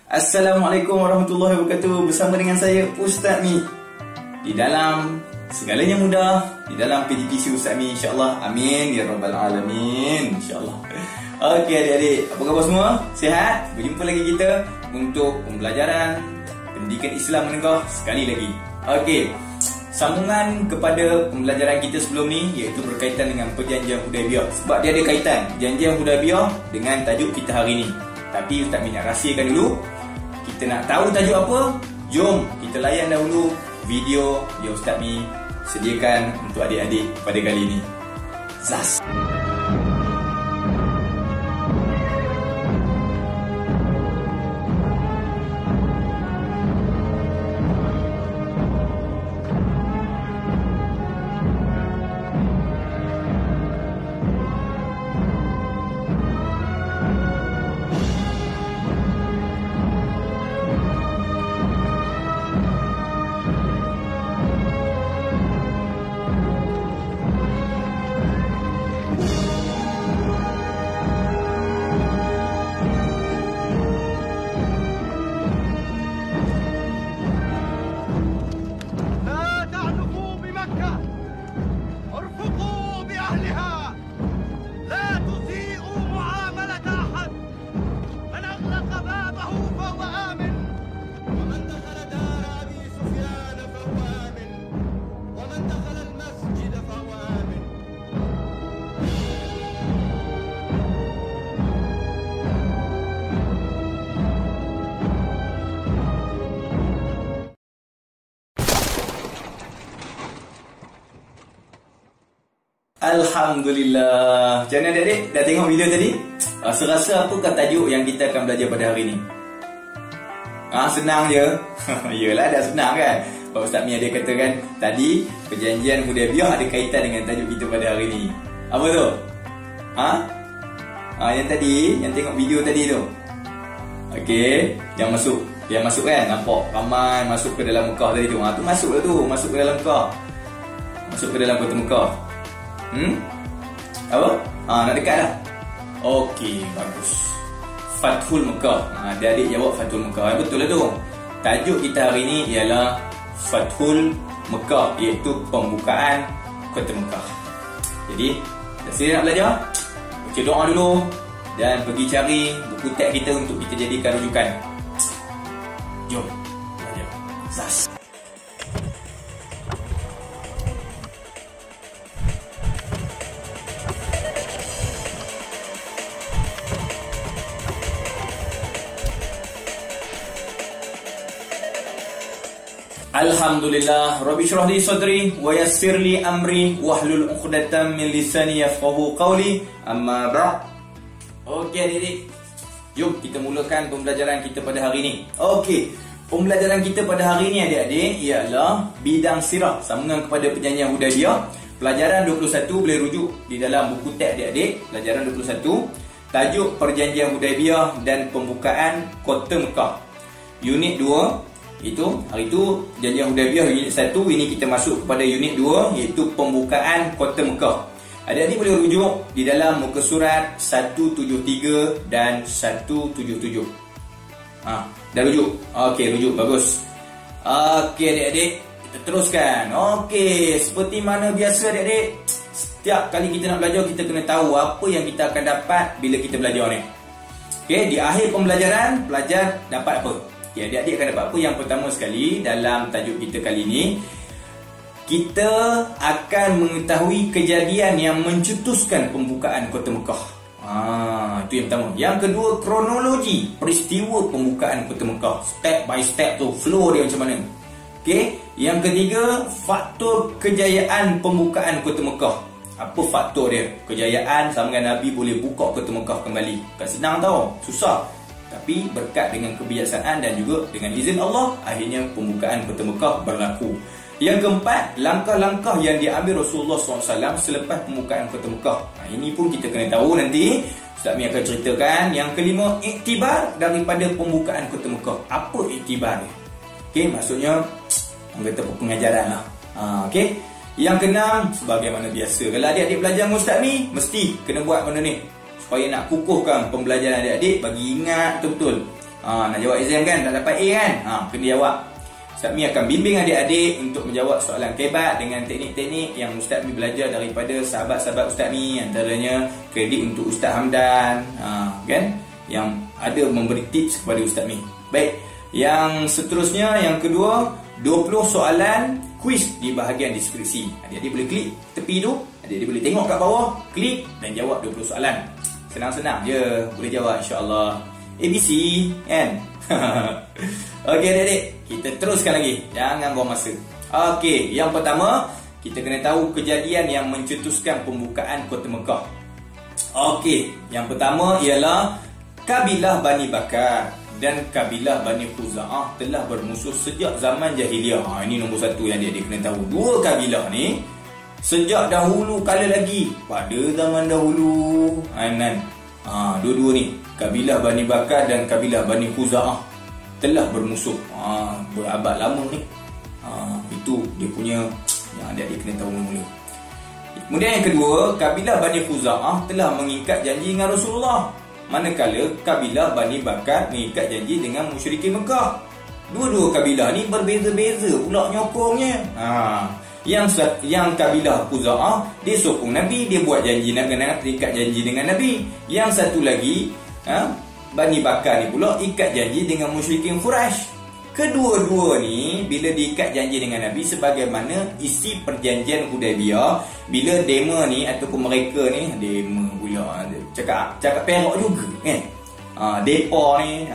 Assalamualaikum warahmatullahi wabarakatuh. Bersama dengan saya Ustaz Mi di dalam segalanya mudah, di dalam PGPC Ustaz Mi, insyaAllah. Amin ya rabbal alamin, insyaAllah. Okey adik-adik, apa khabar semua? Sihat? Berjumpa lagi kita untuk pembelajaran pendidikan Islam menengah sekali lagi. Okey, sambungan kepada pembelajaran kita sebelum ni, iaitu berkaitan dengan Perjanjian Hudaibiyah. Sebab dia ada kaitan Perjanjian Hudaibiyah dengan tajuk kita hari ni. Tapi Ustaz Mi nak rahsiakan dulu. Kita nak tahu tajuk apa? Jom kita layan dahulu video yang Ustaz Mi sediakan untuk adik-adik pada kali ini. Zas. Alhamdulillah. Macam mana adik-adik? Dah tengok video tadi? Rasa-rasa apakah tajuk yang kita akan belajar pada hari ni? Senang je. Yelah, dah senang kan? Pak Ustaz Mi ada katakan tadi Perjanjian Hudaibiyah ada kaitan dengan tajuk kita pada hari ni. Apa tu? Yang tadi, yang tengok video tadi tu. Okey, yang masuk kan? Nampak ramai masuk ke dalam Mekah tadi tu. Tu masuk lah tu, masuk ke dalam Mekah. Masuk ke dalam kota Mekah. Apa? Nak dekat dah. Okey, bagus. Fathul Mekah. Adik-adik jawab Fathul Mekah. Betul lah tu. Tajuk kita hari ni ialah Fathul Mekah, iaitu pembukaan kota Mekah. Jadi, dah siap nak belajar? Baca doa dulu dan pergi cari buku teks kita untuk kita jadikan rujukan. Jom belajar. Zas. Alhamdulillah, Rabbi syrah li sadri wa yassir li amri wahlul 'uqdatam min lisani yafqahu qawli. Amma ba'd. Okey adik-adik, jom kita mulakan pembelajaran kita pada hari ini. Okey, pembelajaran kita pada hari ini adik-adik ialah bidang sirah, sambungan kepada Perjanjian Hudaibiyah. Pelajaran 21 boleh rujuk di dalam buku teks adik-adik. Pelajaran 21, tajuk Perjanjian Hudaibiyah dan pembukaan kota Mekah. Unit 2. Hari itu Perjanjian Hudaibiyah unit 1. Ini kita masuk kepada unit 2, iaitu pembukaan kota Mekah. Adik-adik boleh rujuk di dalam muka surat 173 dan 177. Dah rujuk? Okey, rujuk, bagus. Okey adik-adik, kita teruskan. Okey, seperti mana biasa adik-adik, setiap kali kita nak belajar, kita kena tahu apa yang kita akan dapat bila kita belajar ni. Okey, di akhir pembelajaran, pelajar dapat apa? Adik-adik akan dapat apa? Yang pertama sekali, dalam tajuk kita kali ini, kita akan mengetahui kejadian yang mencetuskan pembukaan kota Mekah. Itu yang pertama. Yang kedua, kronologi peristiwa pembukaan kota Mekah. Step by step tu, flow dia macam mana. Okey. Yang ketiga, faktor kejayaan pembukaan kota Mekah. Apa faktor dia? Kejayaan sambungan Nabi boleh buka kota Mekah kembali. Bukan senang tau, susah. Tapi berkat dengan kebijaksanaan dan juga dengan izin Allah, akhirnya pembukaan kota Mekah berlaku. Yang keempat, langkah-langkah yang diambil Rasulullah SAW selepas pembukaan kota Mekah. Ini pun kita kena tahu nanti. Ustaz Mi akan ceritakan. Yang kelima, iktibar daripada pembukaan kota Mekah. Apa iktibar ni? Okey, maksudnya orang kata pengajaran lah. Okey. Yang keenam, sebagaimana biasa, kalau adik-adik belajar dengan Ustaz Mi, mesti kena buat benda ni supaya nak kukuhkan pembelajaran adik-adik, bagi ingat betul-betul. Nak jawab exam kan, tak dapat A kan, kena jawab. Ustaz Mi akan bimbing adik-adik untuk menjawab soalan kebat dengan teknik-teknik yang Ustaz Mi belajar daripada sahabat-sahabat Ustaz Mi. Antaranya kredit untuk Ustaz Hamdan, kan, yang ada memberi tips kepada Ustaz Mi. Baik, yang seterusnya, yang kedua, 20 soalan kuis di bahagian deskripsi. Adik-adik boleh klik tepi tu, adik-adik boleh tengok kat bawah, klik dan jawab 20 soalan. Senang-senang je, boleh jawab insya-Allah. ABC kan. Okey adik-adik, kita teruskan lagi, jangan buang masa. Okey, yang pertama kita kena tahu kejadian yang mencetuskan pembukaan kota Mekah. Okey, yang pertama ialah kabilah Bani Bakar dan kabilah Bani Khuza'ah telah bermusuh sejak zaman jahiliyah. Ini nombor satu yang adik-adik kena tahu. Dua kabilah ni sejak dahulu kala lagi, pada zaman dahulu, dua-dua ni, kabilah Bani Bakar dan kabilah Bani Khuza'ah telah bermusuh berabad lama ni. Itu dia punya yang adik-adik kena tahu mula. Kemudian yang kedua, kabilah Bani Khuza'ah telah mengikat janji dengan Rasulullah, manakala kabilah Bani Bakar mengikat janji dengan musyrikin Mekah. Dua-dua kabilah ni berbeza-beza pula nyokongnya. Yang kabilah Khuza'ah dia sokong Nabi, dia buat janji nak ikat janji dengan Nabi. Yang satu lagi, Bani Bakar ni pula ikat janji dengan musyrikin Quraisy. Kedua-dua ni bila diikat janji dengan Nabi sebagaimana isi perjanjian Hudaibiyah, bila dema ni ataupun mereka ni, dema pula cakap Perak juga kan. Depa ni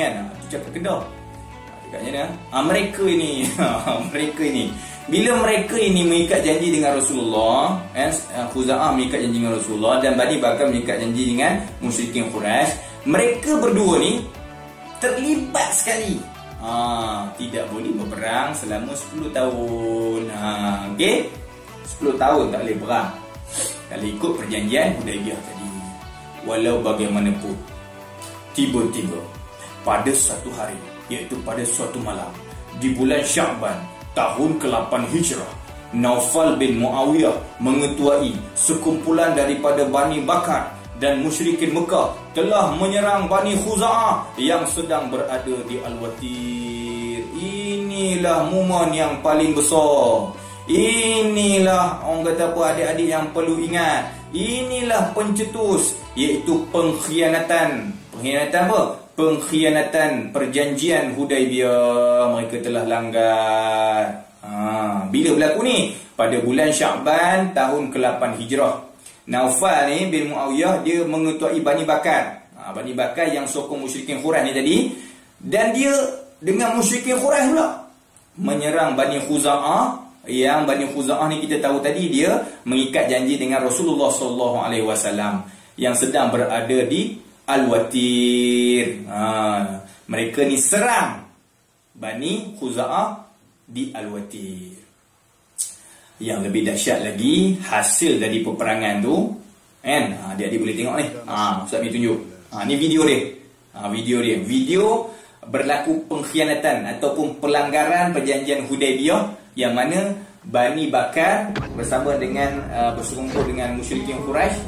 kan, tu cakap Kedah. Cakapnya mereka ini mereka ini bila mereka ini mengikat janji dengan Rasulullah, Khuza'ah mengikat janji dengan Rasulullah dan Bani Bakar mengikat janji dengan musyrikin Quraisy, mereka berdua ni terlibat sekali. Tidak boleh berperang selama 10 tahun. Okey, 10 tahun tak boleh perang kalau ikut perjanjian Hudaibiyah tadi. Walau bagaimanapun, tiba-tiba pada satu hari, iaitu pada suatu malam di bulan Sya'ban tahun ke-8 Hijrah, Naufal bin Muawiyah mengetuai sekumpulan daripada Bani Bakar dan musyrikin Mekah telah menyerang Bani Khuza'ah yang sedang berada di Al-Watir. Inilah momen yang paling besar. Inilah orang kata apa adik-adik yang perlu ingat. Inilah pencetus, iaitu pengkhianatan. Pengkhianatan apa? Pengkhianatan perjanjian Hudaibiyah. Mereka telah langgar. Bila berlaku ni? Pada bulan Sya'ban tahun ke-8 Hijrah. Naufal ni bin Muawiyah dia mengetuai Bani Bakar. Bani Bakar yang sokong musyrikin Quraisy ni tadi, dan dia dengan musyrikin Quraisy pula menyerang Bani Khuza'ah. Yang Bani Khuza'ah ni kita tahu tadi dia mengikat janji dengan Rasulullah SAW yang sedang berada di Al-Watir. Mereka ni serang Bani Khuza'ah di Al-Watir. Yang lebih dahsyat lagi, hasil dari peperangan tu kan, adik-adik boleh tengok ni. Ustaz ni tunjuk. Ni video dia. Video berlaku pengkhianatan ataupun pelanggaran perjanjian Hudaibiyah, yang mana Bani Bakar bersama dengan bersekongkol dengan musyrikin Quraisy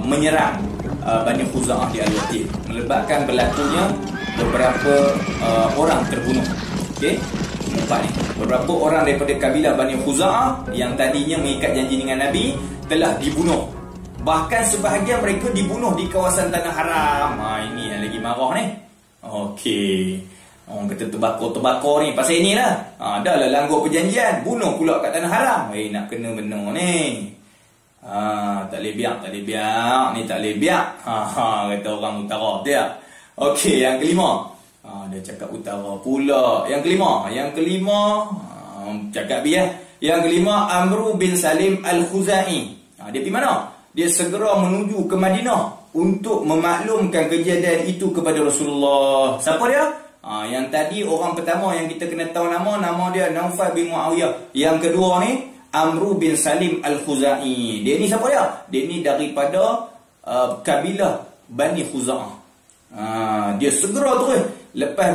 menyerang Bani Khuza'ah di Al-Watir, menyebabkan berlakunya beberapa orang terbunuh. Okey, nampak ni, beberapa orang daripada kabilah Bani Khuza'ah yang tadinya mengikat janji dengan Nabi telah dibunuh. Bahkan sebahagian mereka dibunuh di kawasan Tanah Haram. Ini yang lagi marah ni. Okey, orang kata terbakar ni pasal inilah. Dah lah langgar perjanjian, bunuh pula kat Tanah Haram. Nak kena benar ni. Tak boleh biak. Ni tak boleh biak. Kata orang utara dia. Okey, yang kelima. Dia cakap utara pula. Yang kelima cakap biar. Yang kelima, Amru bin Salim Al-Khuzai. Dia pergi mana? Dia segera menuju ke Madinah untuk memaklumkan kejadian itu kepada Rasulullah. Siapa dia? Yang tadi orang pertama yang kita kena tahu nama dia Naufal bin Muawiyah. Yang kedua ni Amru bin Salim Al-Khuzai. Dia ni siapa dia? Dia ni daripada kabilah Bani Khuza'ah. Dia segera terus lepas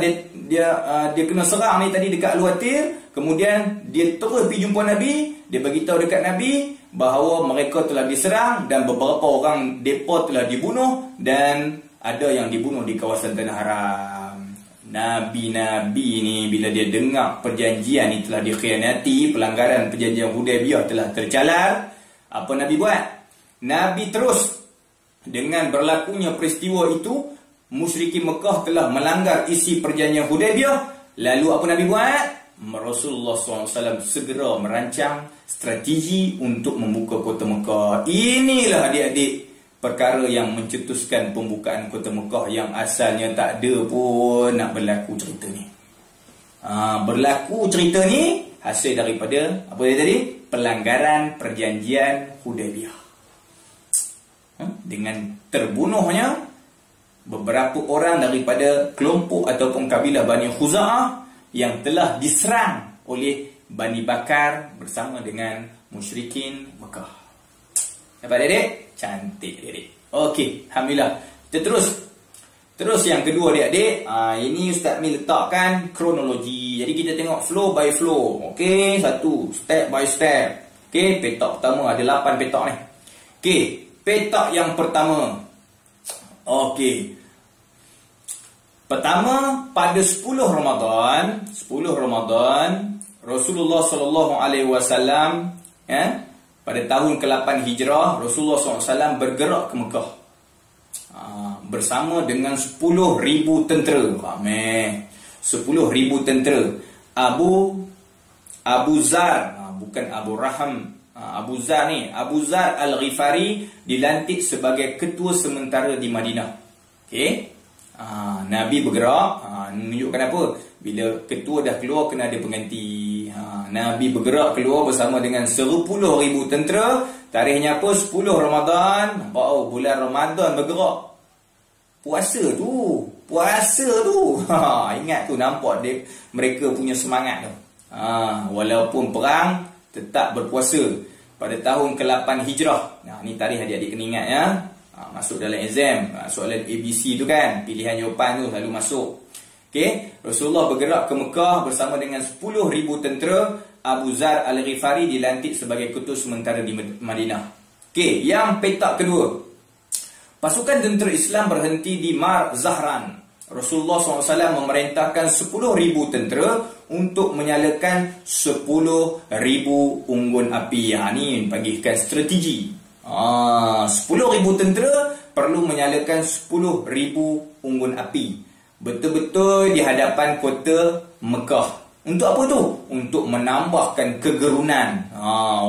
dia kena serang ni tadi dekat Al-Watir, kemudian dia terus pergi jumpa Nabi. Dia beritahu dekat Nabi bahawa mereka telah diserang dan beberapa orang depa telah dibunuh, dan ada yang dibunuh di kawasan Tanah Haram. Nabi-Nabi ni bila dia dengar perjanjian ni telah dikhianati, pelanggaran perjanjian Hudaibiyah telah tercalar, apa Nabi buat? Nabi terus dengan berlakunya peristiwa itu, musyrikin Mekah telah melanggar isi perjanjian Hudaibiyah. Lalu apa Nabi buat? Rasulullah SAW segera merancang strategi untuk membuka kota Mekah. Inilah adik-adik perkara yang mencetuskan pembukaan kota Mekah yang asalnya tak ada pun nak berlaku cerita ni. Berlaku cerita ni hasil daripada apa dia tadi? Pelanggaran perjanjian Hudaibiyah. Dengan terbunuhnya beberapa orang daripada kelompok ataupun kabilah Bani Khuza'ah yang telah diserang oleh Bani Bakar bersama dengan musyrikin Mekah. Dapat adik? Cantik adik. Okey, alhamdulillah. Kita terus yang kedua adik-adik. Ini Ustaz Mi letakkan kronologi. Jadi kita tengok flow by flow. Okey, satu step by step. Okey, petak pertama ada 8 petak ni. Okey, petak yang pertama. Okey. Pertama, pada 10 Ramadan Rasulullah sallallahu alaihi wasallam pada tahun ke-8 Hijrah, Rasulullah SAW bergerak ke Mekah bersama dengan 10,000 tentera. 10,000 tentera. Abu Zar, bukan Abu Raham, Abu Zar ni, Abu Zar Al-Ghifari dilantik sebagai ketua sementara di Madinah. Okey. Nabi bergerak, menunjukkan apa? Bila ketua dah keluar kena ada pengganti. Nabi bergerak keluar bersama dengan 10,000 tentera. Tarikhnya apa? 10 Ramadan. Nampak bulan Ramadan bergerak. Puasa tu. Ingat tu, nampak dia, mereka punya semangat tu. Walaupun perang tetap berpuasa pada tahun ke-8 Hijrah. Ni tarikh adik-adik kena ingat ya. Masuk dalam exam, soalan ABC tu kan, pilihan jawapan tu selalu masuk. Okey, Rasulullah bergerak ke Mekah bersama dengan 10,000 tentera. Abu Zar Al-Ghifari dilantik sebagai ketua sementara di Madinah. Okey, yang petak kedua. Pasukan tentera Islam berhenti di Mar Zahran. Rasulullah SAW memerintahkan 10,000 tentera untuk menyalakan 10,000 unggun api. Ni panggilkan strategi. 10,000 tentera perlu menyalakan 10,000 unggun api. Betul-betul di hadapan kota Mekah. Untuk apa tu? Untuk menambahkan kegerunan.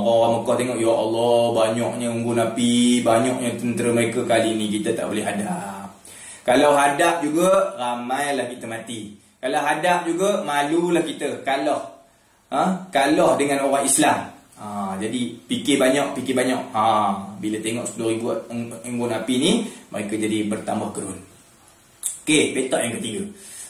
Orang Mekah tengok, ya Allah, banyaknya unggun api, banyaknya tentera mereka, kali ni kita tak boleh hadap. Kalau hadap juga, ramailah kita mati. Kalau hadap juga, malulah kita kalah. Kalah dengan orang Islam. Jadi fikir banyak. Bila tengok 10,000 unggun api ni, mereka jadi bertambah gerun. Okey, petak yang ketiga.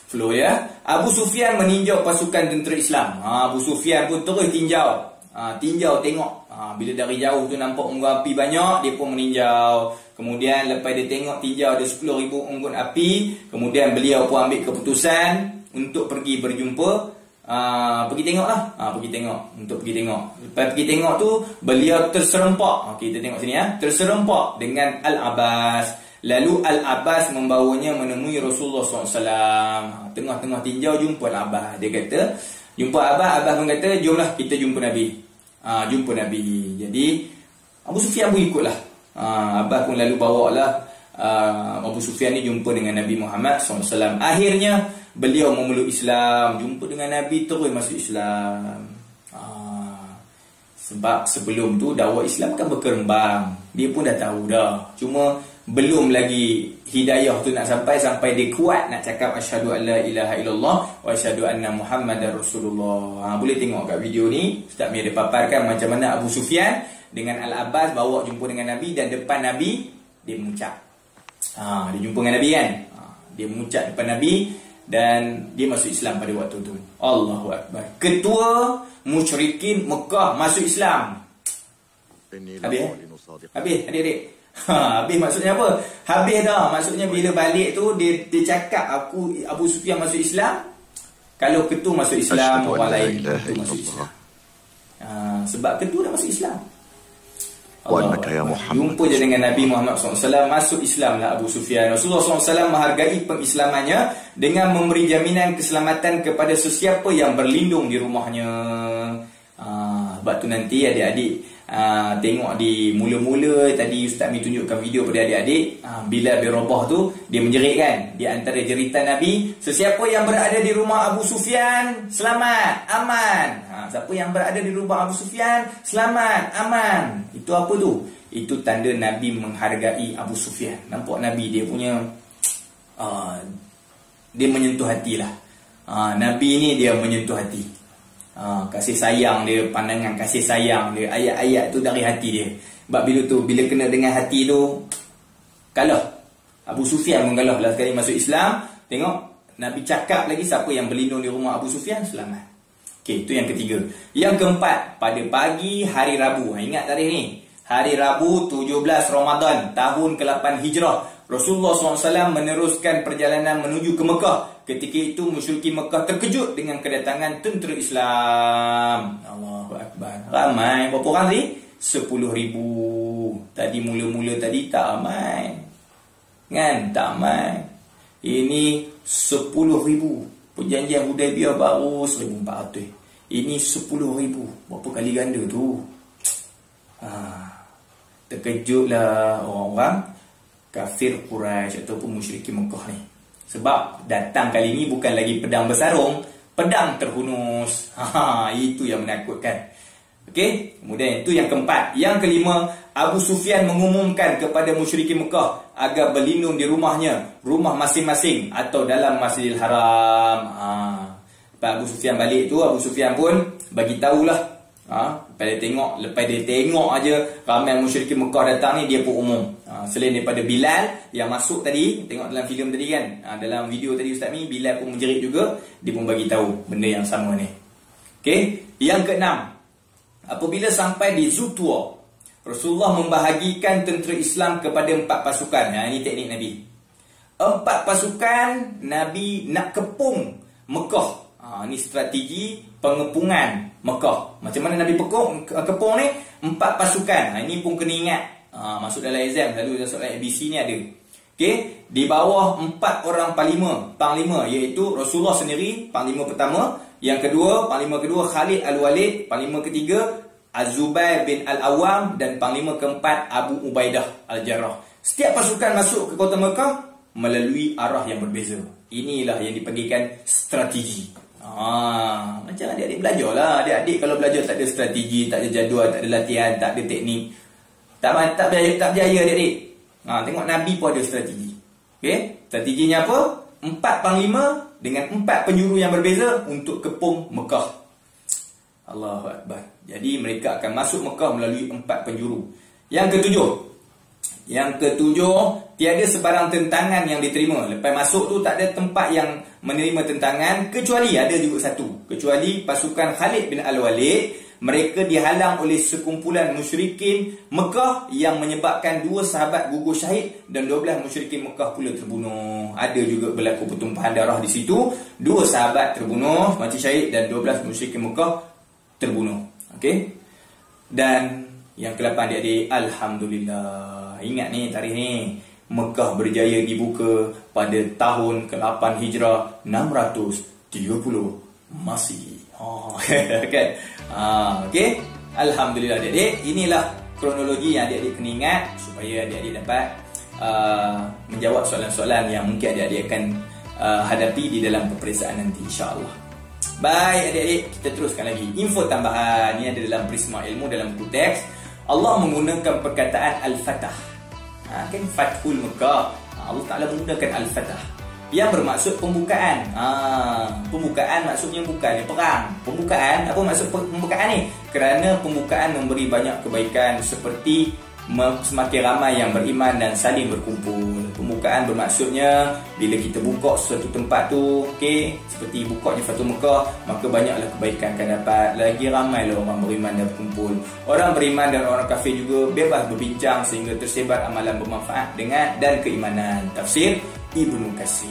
Flow ya. Abu Sufyan meninjau pasukan tentera Islam. Abu Sufyan pun terus tinjau. Tinjau tengok. Bila dari jauh tu nampak unggun api banyak, dia pun meninjau. Kemudian lepas dia tengok tinjau ada 10,000 unggun api, kemudian beliau pun ambil keputusan untuk pergi berjumpa. Pergi tengok lah. Pergi tengok. Untuk pergi tengok. Lepas pergi tengok tu, beliau terserempak. Kita tengok sini ya. Terserempak dengan Al-Abbas. Lalu Al-Abbas membawanya menemui Rasulullah SAW. Tengah-tengah tinjau jumpa Al-Abbas. Dia kata, jumpa Abbas pun kata, jomlah kita jumpa Nabi. Jumpa Nabi. Jadi Abu Sufyan pun ikutlah. Abbas pun lalu bawalah Abu Sufyan ni jumpa dengan Nabi Muhammad SAW. Akhirnya beliau memeluk Islam, jumpa dengan Nabi, terus masuk Islam. Sebab sebelum tu dakwah Islam kan berkembang. Dia pun dah tahu dah. Cuma belum lagi hidayah tu nak sampai dia kuat nak cakap asyhadu alla ilaha illallah wa asyhadu anna muhammadar rasulullah. Boleh tengok kat video ni, Ustaz Mi ada paparkan macam mana Abu Sufyan dengan Al-Abbas bawa jumpa dengan Nabi, dan depan Nabi dia mengucap. Dia jumpa dengan Nabi kan. Dia mengucap depan Nabi dan dia masuk Islam pada waktu tu. Allahu Akbar. Ketua musyrikin Mekah masuk Islam. Habis adik-adik. Habis maksudnya apa? Habis dah. Maksudnya bila balik tu dia cakap Abu Sufyan masuk Islam. Kalau ketua masuk Islam, orang lain ketua masuk Islam. Sebab ketua dah masuk Islam. Jumpa je dengan Nabi Muhammad SAW, masuk Islam lah Abu Sufyan. Rasulullah SAW menghargai pengislamannya dengan memberi jaminan keselamatan kepada sesiapa yang berlindung di rumahnya. Sebab tu nanti adik-adik tengok di mula-mula tadi Ustaz Mi tunjukkan video pada adik-adik, Bilal bin Rabah tu dia menjerit kan, di antara jeritan Nabi, sesiapa yang berada di rumah Abu Sufyan selamat, aman. Siapa yang berada di rumah Abu Sufyan selamat, aman. Itu apa tu? Itu tanda Nabi menghargai Abu Sufyan. Nampak Nabi dia punya dia menyentuh hati lah. Nabi ni dia menyentuh hati. Kasih sayang dia, pandangan kasih sayang dia, ayat-ayat tu dari hati dia. Sebab bila kena dengan hati tu, kalah. Abu Sufyan pun kalah lah sekali masuk Islam. Tengok Nabi cakap lagi, siapa yang berlindung di rumah Abu Sufyan selamat. Okey, itu yang ketiga. Yang keempat, pada pagi hari Rabu. Ingat tarikh ni, hari Rabu 17 Ramadan tahun ke-8 Hijrah, Rasulullah SAW meneruskan perjalanan menuju ke Mekah. Ketika itu musyrikin Mekah terkejut dengan kedatangan tentera Islam. Allahu Akbar. Ramai. Berapa orang tadi? 10,000. Tadi mula-mula tadi tak ramai. Kan? Tak ramai. Ini 10,000. Perjanjian Hudaibiyah baru 1,400. Ini 10,000. Berapa kali ganda tu? Terkejutlah orang-orang kafir Quraisy ataupun musyrikin Mekah ni. Sebab datang kali ni bukan lagi pedang bersarung, pedang terhunus. Itu yang menakutkan. Okey, kemudian itu yang keempat. Yang kelima, Abu Sufyan mengumumkan kepada musyrikin Mekah agar berlindung di rumahnya, rumah masing-masing atau dalam Masjidil Haram. Lepas Abu Sufyan balik tu, Abu Sufyan pun bagi tahulah. Lepas dia tengok aja ramai musyrikin Mekah datang ni, dia pun umum. Selain daripada Bilal yang masuk tadi, tengok dalam filem tadi kan, dalam video tadi Ustaz Mi, Bilal pun menjerit juga, dia pun bagi tahu benda yang sama ni. Okey, yang keenam, apabila sampai di Zutwa, Rasulullah membahagikan tentera Islam kepada 4 pasukan. Ini teknik Nabi. 4 pasukan Nabi nak kepung Mekah. Ini strategi pengepungan Mekah. Macam mana Nabi kepung ni? 4 pasukan. Ini pun kena ingat. Masuk dalam exam, selalu soalan ABC ni ada. Okey, di bawah 4 orang panglima, iaitu Rasulullah sendiri, panglima pertama. Yang kedua, panglima kedua Khalid Al-Walid. Panglima ketiga Az-Zubair bin Al-Awwam. Dan panglima keempat Abu Ubaidah Al-Jarrah. Setiap pasukan masuk ke kota Mekah melalui arah yang berbeza. Inilah yang dipanggilkan strategi. Macam adik-adik belajar lah. Adik-adik kalau belajar tak ada strategi, tak ada jadual, tak ada latihan, tak ada teknik, tak berjaya adik-adik. Tengok Nabi pun ada strategi. Okay? Strateginya apa? 4 panglima dengan 4 penjuru yang berbeza untuk kepung Mekah. Allahu Akbar. Jadi mereka akan masuk Mekah melalui 4 penjuru. Yang ketujuh, tiada sebarang tentangan yang diterima. Lepas masuk tu tak ada tempat yang menerima tentangan, kecuali ada juga satu. Kecuali pasukan Khalid bin Al-Walid. Mereka dihalang oleh sekumpulan musyrikin Mekah yang menyebabkan 2 sahabat gugur syahid dan 12 musyrikin Mekah pula terbunuh. Ada juga berlaku pertumpahan darah di situ. 2 sahabat terbunuh, mati syahid, dan 12 musyrikin Mekah terbunuh. Okey. Dan yang ke-8 adik-adik, alhamdulillah. Ingat ni tarikh ni, Mekah berjaya dibuka pada tahun ke-8 Hijrah 630 Masih. Kan? Okey. Alhamdulillah adik-adik. Inilah kronologi yang adik-adik kena ingat supaya adik-adik dapat menjawab soalan-soalan yang mungkin adik-adik akan hadapi di dalam peperiksaan nanti, insya-Allah. Baik adik-adik, kita teruskan lagi. Info tambahan ni ada dalam Prisma Ilmu dalam buku teks. Allah menggunakan perkataan Al-Fatah. Kan Fathul Mekah. Allah Ta'ala menggunakan Al-Fatah yang bermaksud pembukaan. Pembukaan maksudnya bukan perang. Pembukaan, apa maksud pembukaan ni? Kerana pembukaan memberi banyak kebaikan seperti semakin ramai yang beriman dan saling berkumpul. Pembukaan bermaksudnya bila kita buka suatu tempat tu, okey, seperti bukanya Fathul Mekah, maka banyaklah kebaikan akan dapat. Lagi ramailah orang beriman dan berkumpul. Orang beriman dan orang kafir juga bebas berbincang sehingga tersebar amalan bermanfaat dengan dan keimanan. Tafsir Ibnu Katsir.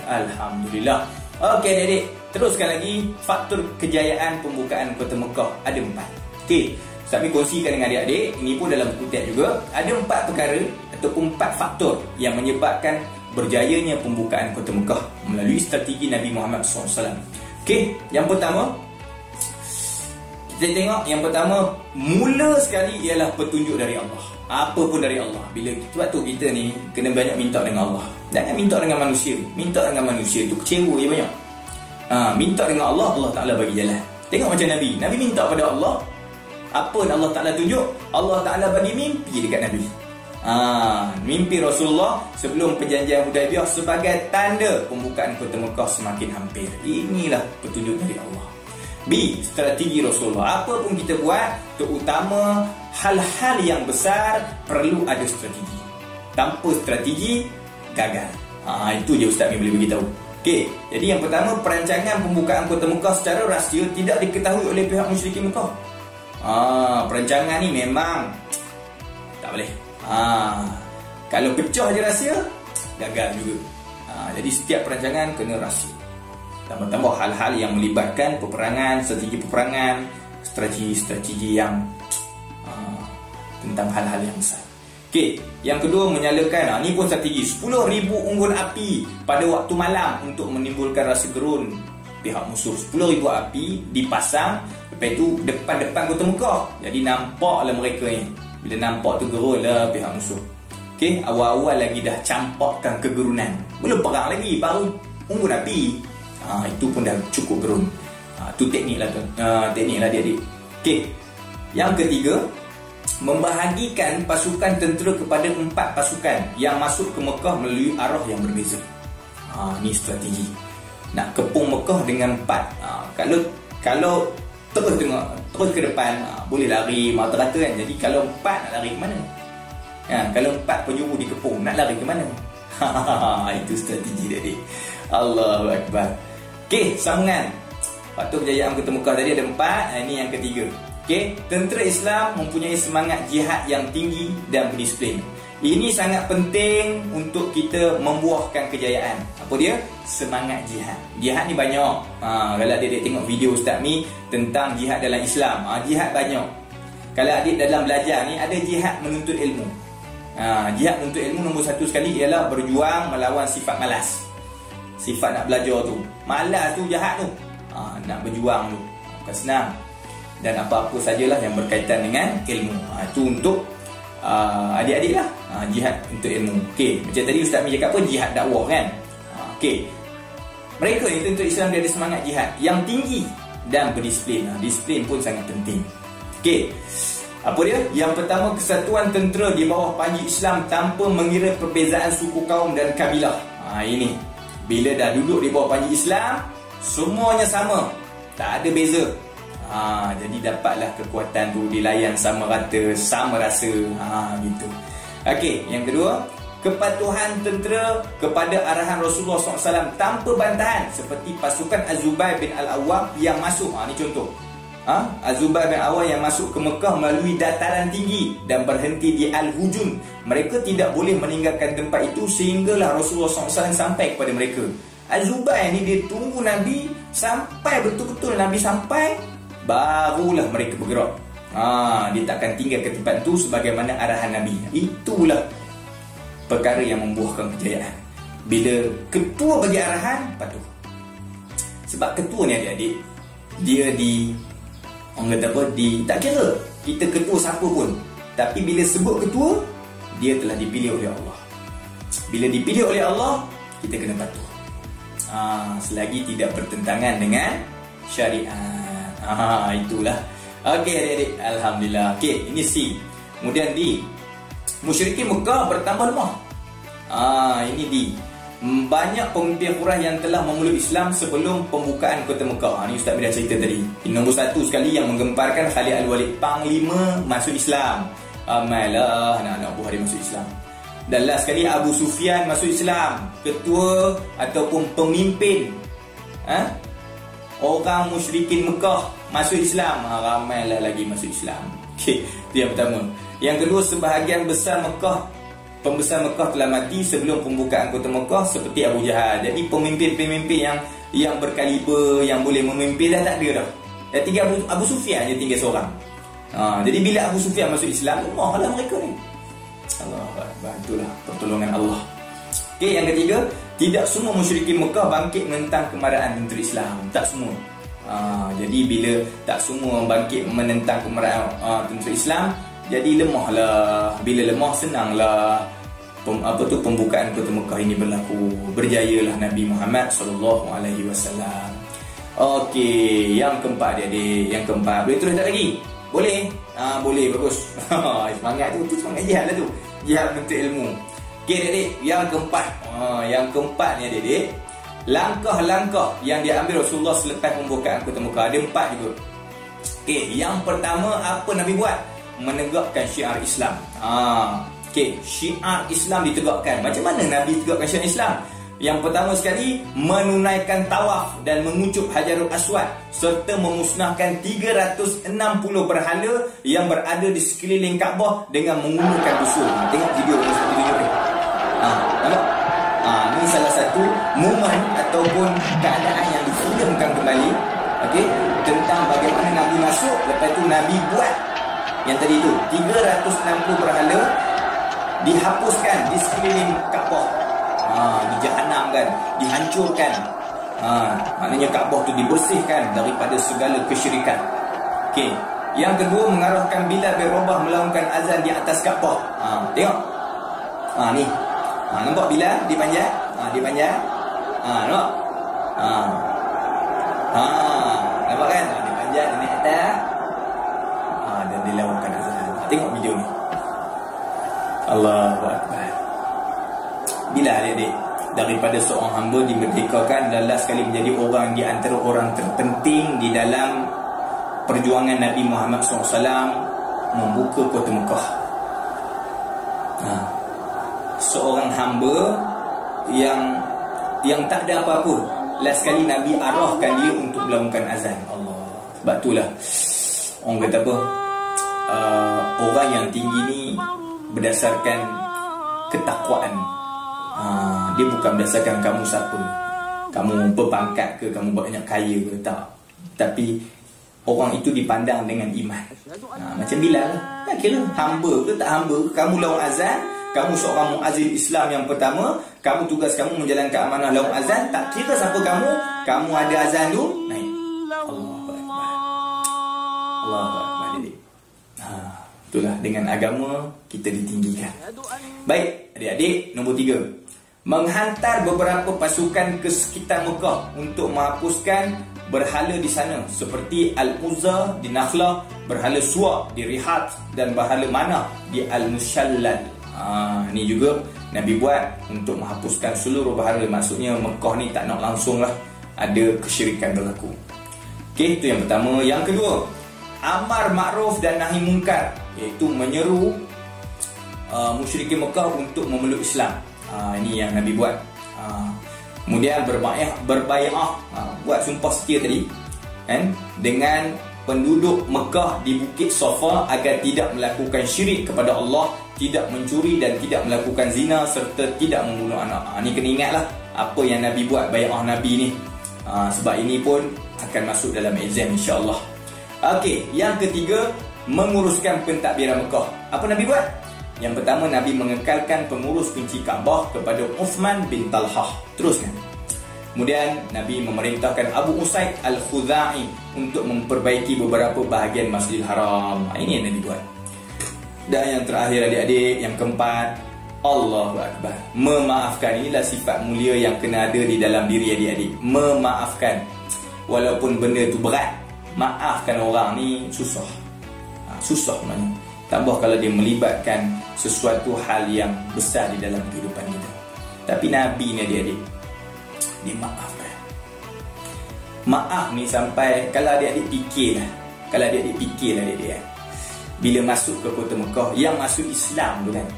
Alhamdulillah. Okey adik-adik, teruskan lagi. Faktor kejayaan pembukaan kota Mekah ada 4. Okey. Ustaz Mi kongsikan dengan adik-adik, ini pun dalam buku teks juga. Ada 4 perkara ataupun 4 faktor yang menyebabkan berjayanya pembukaan Kota Mekah melalui strategi Nabi Muhammad SAW. Okey, yang pertama, kita tengok yang pertama, mula sekali ialah petunjuk dari Allah. Apa pun dari Allah. Sebab tu kita ni kena banyak minta dengan Allah. Jangan minta dengan manusia. Minta dengan manusia tu kecewa je banyak. Minta dengan Allah, Allah Ta'ala bagi jalan. Tengok macam Nabi. Nabi minta pada Allah, apa yang Allah Ta'ala tunjuk? Allah Ta'ala bagi mimpi dekat Nabi. Mimpi Rasulullah sebelum perjanjian Hudaibiyah sebagai tanda pembukaan Kota Mekah semakin hampir. Inilah petunjuk dari Allah. B. Strategi Rasulullah. Apa pun kita buat, terutama hal-hal yang besar, perlu ada strategi. Tanpa strategi, gagal. Itu je Ustaz Mi boleh beritahu. Okey, jadi yang pertama, perancangan pembukaan Kota Mekah secara rahsia tidak diketahui oleh pihak musyrikin Mekah. Perancangan ni memang tak boleh. Kalau pecah je rahsia, gagal juga. Jadi setiap perancangan kena rahsia. Tambah-tambah hal-hal yang melibatkan peperangan, strategi yang tentang hal-hal yang besar. Okey, yang kedua, menyalakan, ni pun strategi, 10,000 unggun api pada waktu malam untuk menimbulkan rasa gerun pihak musuh. 10,000 api dipasang, lepas tu depan-depan Kota Mekah. Jadi nampaklah mereka ni. Bila nampak tu gerun lah pihak musuh. Okey, awal-awal lagi dah campakkan kegerunan. Belum perang lagi, baru unggun api. Itu pun dah cukup gerun. Tu teknik lah adik-adik. Okey, yang ketiga, membahagikan pasukan tentera kepada 4 pasukan yang masuk ke Mekah melalui arah yang berbeza. Ni strategi. Nak kepung Mekah dengan 4. Kalau terus ke depan, boleh lari mata-mata kan. Jadi kalau 4 nak lari ke mana? Kalau 4 penjuru dikepung, nak lari ke mana? Itu strategi tadi. Allahu Akbar. Okey, sambungan. Waktu kejayaan Kota Mekah tadi ada 4. Ini yang ketiga. Okey, tentera Islam mempunyai semangat jihad yang tinggi dan berdisiplin. Ini sangat penting untuk kita membuahkan kejayaan. Apa dia? Semangat jihad. Jihad ni banyak. Kalau adik tengok video Ustaz Mi tentang jihad dalam Islam, jihad banyak. Kalau adik dalam belajar ni, ada jihad menuntut ilmu. Jihad menuntut ilmu nombor 1 sekali ialah berjuang melawan sifat malas. Sifat nak belajar tu, malas tu, jahat tu. Nak berjuang tu bukan senang. Dan apa-apa sajalah yang berkaitan dengan ilmu, itu untuk adik-adik lah. Jihad untuk ilmu. Okey, macam tadi Ustaz Mi cakap apa? Jihad dakwah kan. Okey, mereka ni tentera Islam, dia ada semangat jihad yang tinggi dan berdisiplin. Disiplin pun sangat penting. Okey, apa dia? Yang pertama, kesatuan tentera di bawah panji Islam tanpa mengira perbezaan suku, kaum dan kabilah. Ini bila dah duduk di bawah panji Islam, semuanya sama, tak ada beza. Jadi dapatlah kekuatan tu, dilayan sama rata, sama rasa. Gitu. Okey, yang kedua, kepatuhan tentera kepada arahan Rasulullah SAW tanpa bantahan, seperti pasukan Az-Zubair bin Al-Awwam yang masuk. Ni contoh. Az-Zubair bin Al-Awwam yang masuk ke Mekah melalui dataran tinggi dan berhenti di Al-Hujun. Mereka tidak boleh meninggalkan tempat itu sehinggalah Rasulullah SAW sampai kepada mereka. Az-Zubair ni dia tunggu Nabi sampai betul-betul Nabi sampai, barulah mereka bergerak. Dia takkan tinggal ke tempat itu sebagaimana arahan Nabi. Itulah perkara yang membuahkan kejayaan. Bila ketua bagi arahan, patuh. Sebab ketua ni adik-adik, dia orang kata apa, tak kira kita ketua siapa pun, tapi bila sebut ketua, dia telah dipilih oleh Allah. Bila dipilih oleh Allah, kita kena patuh. Selagi tidak bertentangan dengan syariat. Itulah. Okey adik-adik, alhamdulillah. Okey, ini C. Kemudian D, musyrikin Mekah bertambah lemah. Ini D, banyak pemimpin Quraisy yang telah memeluk Islam sebelum pembukaan Kota Mekah. Ini Ustaz dah cerita tadi. Ini nombor 1 sekali yang menggemparkan, Khalid Al-Walid, panglima masuk Islam. Malah anak-anak buah dia masuk Islam. Dan last sekali Abu Sufyan masuk Islam, ketua ataupun pemimpin orang musyrikin Mekah masuk Islam. Ramailah lagi masuk Islam. Okey, itu yang pertama. Yang kedua, sebahagian besar pembesar Mekah telah mati sebelum pembukaan Kota Mekah, seperti Abu Jahal. Jadi pemimpin-pemimpin yang berkaliber, yang boleh memimpin dah tak ada dah. Dah tinggal Abu Sufyan je tinggal seorang. Jadi bila Abu Sufyan masuk Islam, lemahlah mereka ni. Allah, bantulah pertolongan Allah. Okey, yang ketiga, tidak semua musyrikin Mekah bangkit menentang kemarahan tentera Islam. Tak semua. Jadi bila tak semua bangkit menentang kemarahan tentera Islam, jadi lemahlah. Bila lemah, senanglah pembukaan kota Mekah ini berlaku. Berjayalah Nabi Muhammad SAW. Okey, yang keempat dia. Yang keempat, boleh terus tak lagi? Boleh? Boleh, bagus. Semangat tu semangat jihad lah tu. Jihad menuntut ilmu. Okey adik-adik, yang keempat. Yang keempat ni adik-adik, langkah-langkah yang diambil Rasulullah selepas pembukaan kota Mekah. Ada 4 juga. Okey, yang pertama apa Nabi buat? Menegakkan syiar Islam. Okey, syiar Islam ditegakkan. Macam mana Nabi tegakkan syiar Islam? Yang pertama sekali, menunaikan tawaf dan mengucup Hajarul Aswad serta memusnahkan 360 berhala yang berada di sekeliling Kaabah dengan menggunakan busur. Tengok video yang seperti tunjuk ni. Nampak? Ini salah satu momen ataupun keadaan yang difilmkan kembali, okey, tentang bagaimana Nabi masuk, lepas tu Nabi buat yang tadi tu 360 berhala dihapuskan di sekeliling Kaabah. Di Jahannam kan, dihancurkan. Maknanya Kaabah tu dibersihkan daripada segala kesyirikan. Okey. Yang kedua, mengarahkan Bilal bin Rabah melaungkan azan di atas Kaabah. Tengok. Ni. Nampak Bilal dipanjat? Dipanjat. Nampak? Nampak kan? Dipanjat di atas. Dan dilaungkan azan. Tengok video ni. Allahu Akbar. Bila adik-adik, daripada seorang hamba dimerdekakan dan last sekali menjadi orang di antara orang terpenting di dalam perjuangan Nabi Muhammad SAW membuka kota Mekah. Seorang hamba yang tak ada apa-apa, last sekali Nabi arahkan dia untuk melakukan azan. Allah. Sebab itulah orang kata apa, orang yang tinggi ni berdasarkan ketakwaan. Dia bukan berdasarkan kamu siapa, kamu berpangkat ke, kamu banyak kaya ke, tak. Tapi orang itu dipandang dengan iman. Macam Bilal lah. Tak kira hamba ke tak hamba ke, kamu lawan azan, kamu seorang muazzin Islam yang pertama, kamu tugas kamu menjalankan amanah lawan azan, tak kira siapa kamu ada azan tu, naik. Allahu Akbar. Allahu Akbar. Itulah, dengan agama kita ditinggikan. Baik, adik-adik, nombor 3. Menghantar beberapa pasukan ke sekitar Mekah untuk menghapuskan berhala di sana, seperti Al-Uzza di Nakhlah, berhala Suwa di Rihat, dan berhala Manah di Al-Mushallal. Ni juga Nabi buat untuk menghapuskan seluruh berhala. Maksudnya Mekah ni tak nak langsung lah ada kesyirikan berlaku. Okey, itu yang pertama. Yang kedua, amar makruf dan nahi mungkar, iaitu menyeru musyrikin Mekah untuk memeluk Islam. Ini yang Nabi buat. Kemudian berbai'ah, buat sumpah setia tadi kan, dengan penduduk Mekah di Bukit Safa agar tidak melakukan syirik kepada Allah, tidak mencuri dan tidak melakukan zina serta tidak membunuh anak. Ni kena ingatlah apa yang Nabi buat, bai'ah Nabi ni. Sebab ini pun akan masuk dalam exam insya-Allah. Okey, yang ketiga, menguruskan pentadbiran Mekah. Apa Nabi buat? Yang pertama, Nabi mengekalkan pengurus kunci Kaabah kepada Uthman bin Talhah. Teruskan. Kemudian Nabi memerintahkan Abu Usaid Al-Khuzai untuk memperbaiki beberapa bahagian Masjidil Haram. Ini yang Nabi buat. Dan yang terakhir adik-adik, yang keempat, Allahu Akbar, memaafkan. Inilah sifat mulia yang kena ada di dalam diri adik-adik. Memaafkan. Walaupun benda tu berat, maafkan orang ni susah. Susah mana. Tambah kalau dia melibatkan sesuatu hal yang besar di dalam kehidupan kita. Tapi Nabi ni adik-adik, dia maafkan. Maaf ni sampai, kalau adik-adik fikirlah, adik-adik, bila masuk ke kota Mekah, yang masuk Islam tu kan,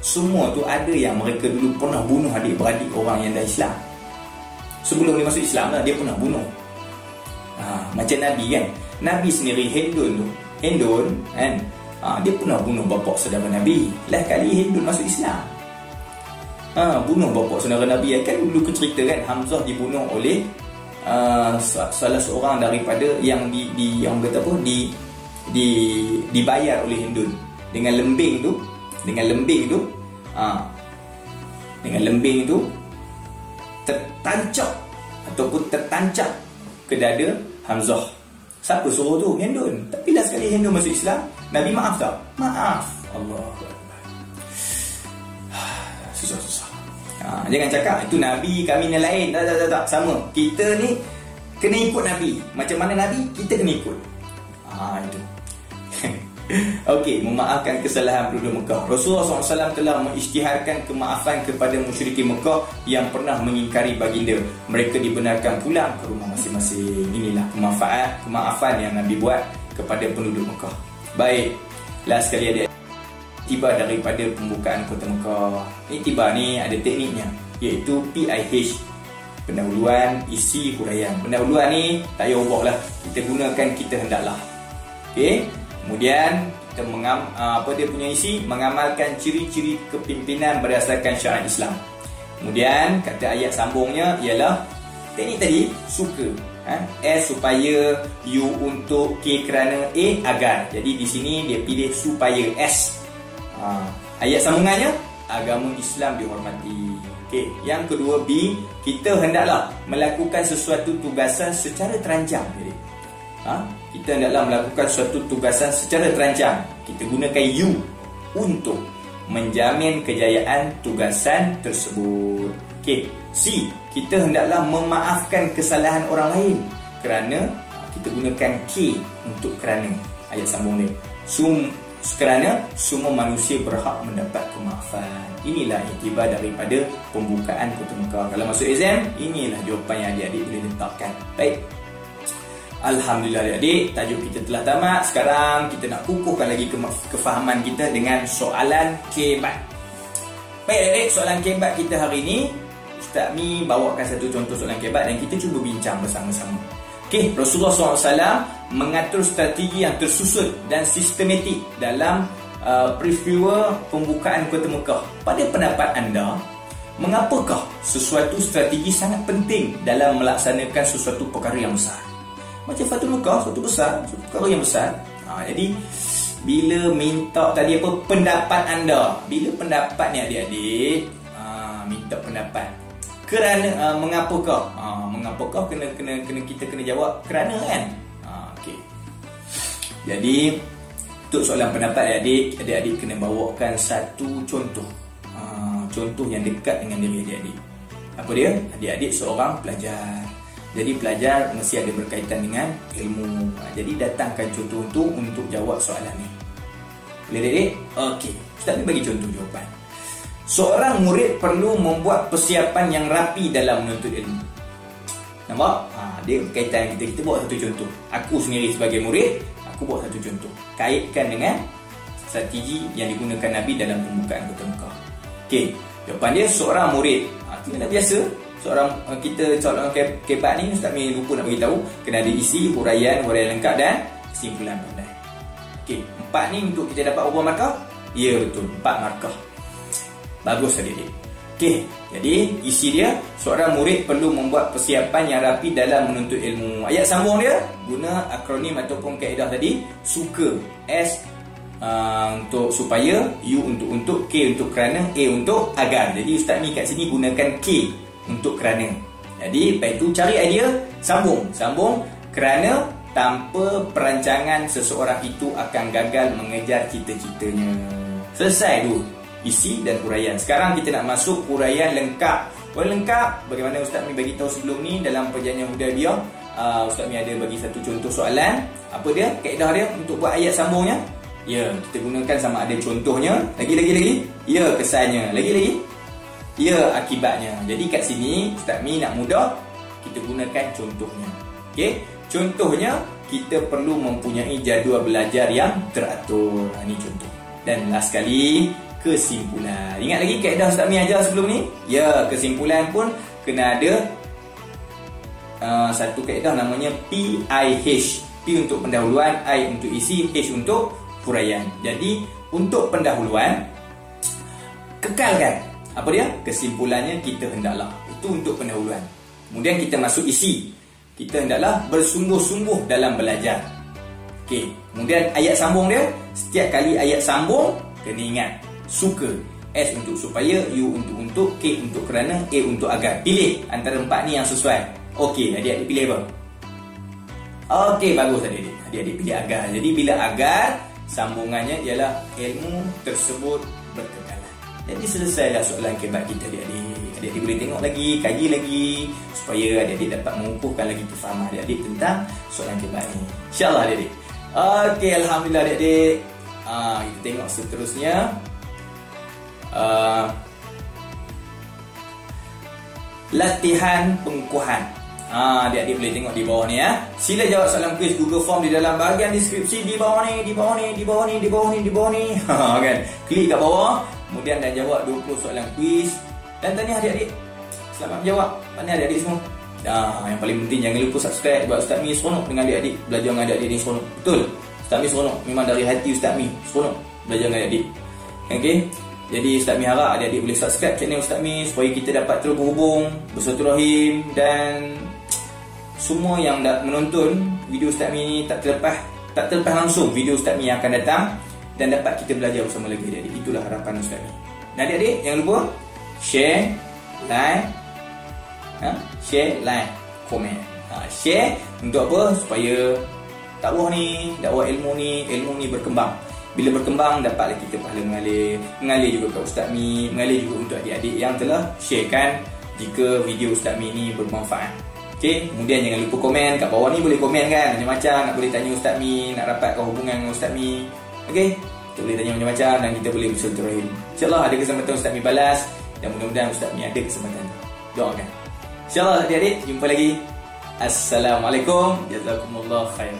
semua tu ada yang mereka dulu pernah bunuh adik-beradik orang yang dah Islam. Sebelum dia masuk Islam lah, dia pernah bunuh. Macam Nabi kan, Nabi sendiri Hindun kan, dia pernah bunuh bapa saudara Nabi. Lah kali Hindun masuk Islam, bunuh bapa saudara Nabi. Kan dulu cerita kan, Hamzah dibunuh oleh salah seorang daripada yang yang kata apa, dibayar oleh Hindun dengan lembing tu, dengan lembing tu tertancap ataupun tertancap ke dada Hamzah. Siapa suruh tu? Hindun. Tapi last sekali Hindun masuk Islam, Nabi maaf tak? Maaf. Allah. Susah. Jangan cakap itu Nabi, kami ni lain. Tak. Sama. Kita ni kena ikut Nabi. Macam mana Nabi, kita kena ikut. Itu. Okey, memaafkan kesalahan penduduk Mekah. Rasulullah SAW telah mengisytiharkan kemaafan kepada musyrikin Mekah yang pernah mengingkari baginda. Mereka dibenarkan pulang ke rumah masing-masing. Inilah kemaafan yang Nabi buat kepada penduduk Mekah. Baik, last sekali ada tiba daripada pembukaan kota Mekah. Tiba ni ada tekniknya, iaitu PIH, pendahuluan, isi, huraian. Pendahuluan ni tak payah ubah lah, kita gunakan kita hendaklah. Okey. Kemudian kita dia punya isi, mengamalkan ciri-ciri kepimpinan berdasarkan syariat Islam. Kemudian kata ayat sambungnya ialah teknik tadi, suka. S supaya, U untuk, K kerana, A agar. Jadi di sini dia pilih supaya, S. Ayat sambungannya, agama Islam dihormati. Okey, yang kedua B, kita hendaklah melakukan sesuatu tugasan secara terancang. Kita hendaklah melakukan suatu tugasan secara terancang. Kita gunakan U untuk menjamin kejayaan tugasan tersebut. Okey, C, kita hendaklah memaafkan kesalahan orang lain kerana, kita gunakan K untuk kerana. Ayat sambung ni, kerana semua manusia berhak mendapat kemaafan. Inilah iktibar daripada pembukaan kota Mekah. Kalau masuk exam, inilah jawapan yang adik-adik boleh letakkan. Baik, alhamdulillah adik-adik, tajuk kita telah tamat. Sekarang kita nak kukuhkan lagi kefahaman kita dengan soalan kebat. Baik adik-adik, soalan kebat kita hari ini, Ustaz Mi bawakan satu contoh soalan kebat dan kita cuba bincang bersama-sama. Okey, Rasulullah SAW mengatur strategi yang tersusun dan sistematik dalam peristiwa pembukaan kota Mekah. Pada pendapat anda, mengapakah sesuatu strategi sangat penting dalam melaksanakan sesuatu perkara yang besar? Macam Fatul Mekah, suatu perkara yang besar. Jadi bila minta tadi apa, pendapat anda, bila pendapat ni adik-adik, minta pendapat kerana mengapakah, mengapakah kena kita kena jawab kerana kan. Okey. Jadi untuk soalan pendapat adik-adik kena bawakan satu contoh, contoh yang dekat dengan diri adik-adik. Apa dia? Adik-adik seorang pelajar. Jadi pelajar mesti ada berkaitan dengan ilmu. Jadi datangkan contoh untuk jawab soalan ni. Boleh adik? Okey. Ustaz ni bagi contoh jawapan. Seorang murid perlu membuat persiapan yang rapi dalam menuntut ilmu. Nampak? Dia berkaitan dengan kita buat satu contoh. Aku sendiri sebagai murid, aku buat satu contoh. Kaitkan dengan strategi yang digunakan Nabi dalam pembukaan kota Mekah. Okey. Jawapan dia, seorang murid. Itu dah biasa. Seorang soalan kebat ni Ustaz Mi lupa nak beritahu, kena ada isi, huraian lengkap dan kesimpulan pandai. Okey, 4 ni untuk kita dapat berapa markah? Ya betul, 4 markah. Bagus adik-adik. Okey, jadi isi dia, seorang murid perlu membuat persiapan yang rapi dalam menuntut ilmu. Ayat sambung dia guna akronim ataupun kaedah tadi, suka, S untuk supaya, U untuk, K untuk kerana, A untuk agar. Jadi Ustaz Mi kat sini gunakan K untuk kerana. Jadi lepas itu cari idea, sambung kerana tanpa perancangan seseorang itu akan gagal mengejar cita-citanya. Selesai tu isi dan huraian. Sekarang kita nak masuk huraian lengkap. Huraian lengkap bagaimana Ustaz Mi bagi tahu sebelum ni dalam perjanjian Hudaibiyah. Ustaz Mi ada bagi satu contoh soalan. Apa dia? Kaedah dia untuk buat ayat sambungnya. Ya, kita gunakan sama ada contohnya, lagi. Ya, kesannya, lagi. Ya, akibatnya. Jadi kat sini Ustaz Mi nak mudah, kita gunakan contohnya. Okey, contohnya kita perlu mempunyai jadual belajar yang teratur. Ini contoh. Dan last sekali, kesimpulan. Ingat lagi kaedah Ustaz Mi ajar sebelum ni? Ya, kesimpulan pun kena ada satu kaedah namanya PIH. P untuk pendahuluan, I untuk isi, H untuk huraian. Jadi untuk pendahuluan, kekalkan. Apa dia? Kesimpulannya kita hendaklah. Itu untuk pendahuluan. Kemudian kita masuk isi. Kita hendaklah bersungguh-sungguh dalam belajar. Okey. Kemudian ayat sambung dia, setiap kali ayat sambung kena ingat suka. S untuk supaya, U untuk, K untuk kerana, A untuk agar. Pilih antara 4 ni yang sesuai. Okey, adik-adik pilih apa? Okey, bagus adik-adik. Adik-adik pilih agar. Jadi bila agar, sambungannya ialah ilmu tersebut berkekalan. Jadi selesailah soalan kebat kita adik-adik. Adik-adik boleh tengok lagi, kaji lagi supaya adik-adik dapat mengukuhkan lagi kefahaman adik-adik tentang soalan kebat ni. InsyaAllah adik-adik. Okey, alhamdulillah adik-adik. Kita tengok seterusnya. Latihan pengukuhan. Adik-adik boleh tengok di bawah ni ya. Sila jawab soalan kuis Google Form di dalam bahagian deskripsi di bawah ni, di bawah ni, di bawah ni, di bawah ni, di bawah ni. Kan? Klik kat bawah, kemudian dan jawab 20 soalan kuis. Dan tanya adik-adik. Selamat menjawab. Mana adik-adik semua? Yang paling penting jangan lupa subscribe sebab Ustaz Mi seronok dengan adik-adik. Belajar dengan adik-adik ni seronok. Betul. Ustaz Mi seronok. Memang dari hati Ustaz Mi seronok belajar dengan adik-adik. Okey. Jadi Ustaz Mi harap adik-adik boleh subscribe channel Ustaz Mi supaya kita dapat terus berhubung, bersilaturahim dan semua yang dah menonton video Ustaz Mi ni tak terlepas langsung video Ustaz Mi yang akan datang dan dapat kita belajar bersama lagi adik-adik. Itulah harapan Ustaz Mi. Dan adik-adik jangan lupa share, like, komen. Share untuk apa? Supaya dakwah ilmu ni berkembang. Bila berkembang, dapatlah kita pahala mengalir juga kat Ustaz Mi, mengalir juga untuk adik-adik yang telah sharekan jika video Ustaz Mi ni bermanfaat. Okey, kemudian jangan lupa komen kat bawah ni, boleh komen kan macam-macam, nak boleh tanya Ustaz Mi, nak rapatkan hubungan dengan Ustaz Mi. Okey, kita boleh tanya macam-macam dan kita boleh bersilaturahim. InsyaAllah ada kesempatan Ustaz Mi balas dan mudah-mudahan Ustaz Mi ada kesempatan. Doakan. InsyaAllah adik-adik, jumpa lagi. Assalamualaikum. Jazakumullah khair.